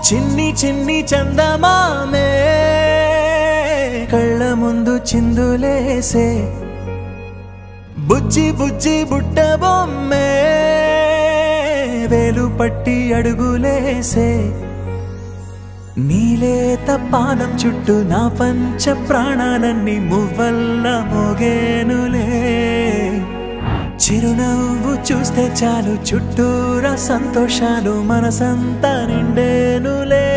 చిన్ని చిన్ని చందమామే కళ్ళ ముందు చిందులేసే బుజ్జి బుజ్జి బుట్ట బొమ్మే వేలు పట్టి అడుగులేసే నీలేత పానం చుట్టూ నా పంచ ప్రాణాలన్నీ మువ్వల్ల మోగేనులే చిరునవ్వు చూస్తే చాలు చుట్టూరా సంతోషాలు మనసంతా నిండేనులే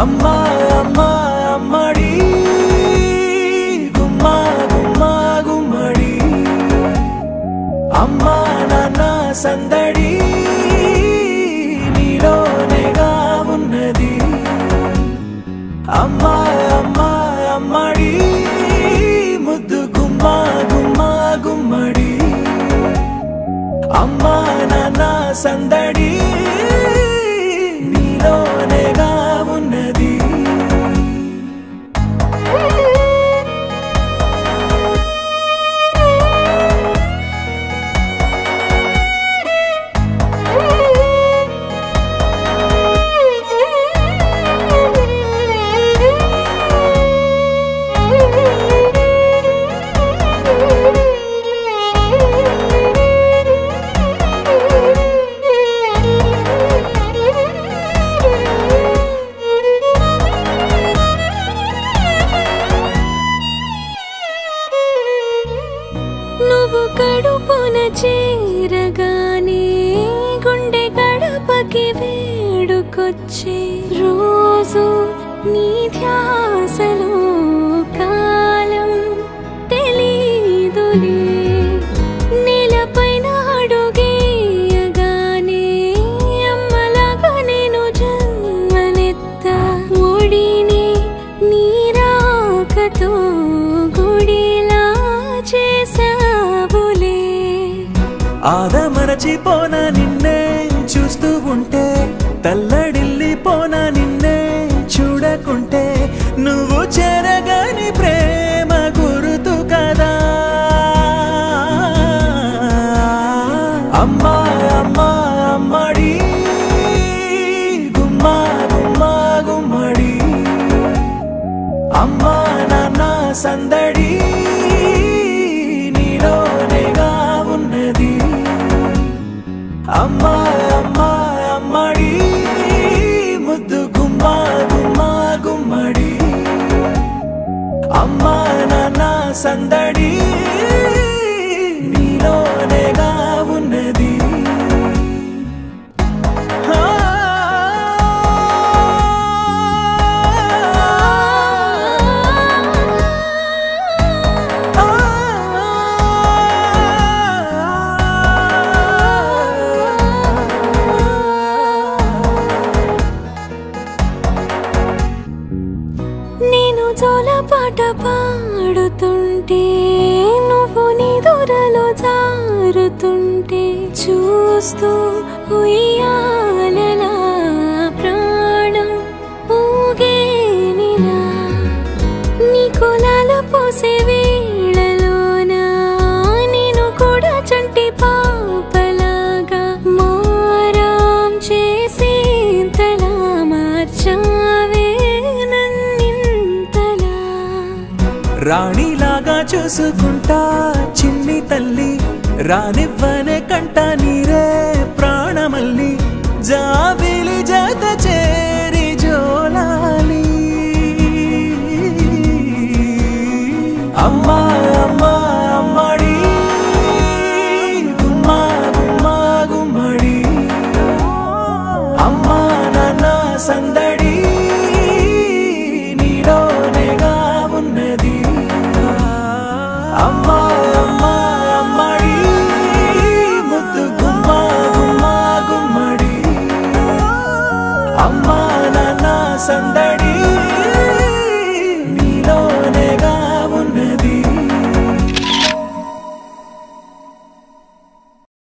అమ్మా అమ్మా అమ్మడి గుమ్మా గుమ్మా గుమ్మడి అమ్మా నాన్న సందడి నీలోనేగా ఉన్నది అమ్మా అమ్మా అమ్మడి ముద్దు గుమ్మా గుమ్మా గుమ్మడి అమ్మా నాన్న సందడి నీలోనేగా ఉన్నది నువ్వు కడుపున చేరగానే గుండె గడపకి వేడుకొచ్చే రోజు నీ ధ్యాసలో కాలం తెలీదులే నేలపైన అడుగేయగానే అమ్మలాగా నేను జన్మనెత్తా ఒడిని నీ రాకతో గుడిలా చేసావులే ఆదమరచిపోనా నిన్నే చూస్తూ ఉంటే తల్లడిల్లిపోనా నిన్నే చూడకుంటే నువ్వు చెరగని ప్రేమ గురుతు కదా అమ్మా అమ్మా అమ్మడి గుమ్మా గుమ్మా గుమ్మడి అమ్మా నాన్న సందడి నీలోనేగా ఉన్నది అమ్మా అమ్మా అమ్మడి ముద్దు గుమ్మా గుమ్మా గుమ్మడి అమ్మా నాన్న సందడి నీలోనేగా ఉన్నది నేను జోలపాట పాడుతుంటే నువ్వు నిదురలో జారుతుంటే చూస్తూ ఉయ్యాలలా ప్రాణం ఊగేనిలా నీ కులాల పోసే వేళలోన నేను కూడా చంటి పాపలాగా మారాం చేసేంతలా మార్చావే రాణిలాగా చూసుకుంటా చిన్ని తల్లి రానివ్వనే కంట నీరే ప్రాణమల్లి జాబిలి జత చేరి జోలాలి అమ్మా అమ్మా అమ్మడి గుమ్మా గుమ్మా గుమ్మడి అమ్మా నాన్న సందడి నీలోనేగా ఉన్నది అమ్మా అమ్మా అమ్మడి ముద్దు గుమ్మా గుమ్మా గుమ్మడి అమ్మా నాన్న సందడి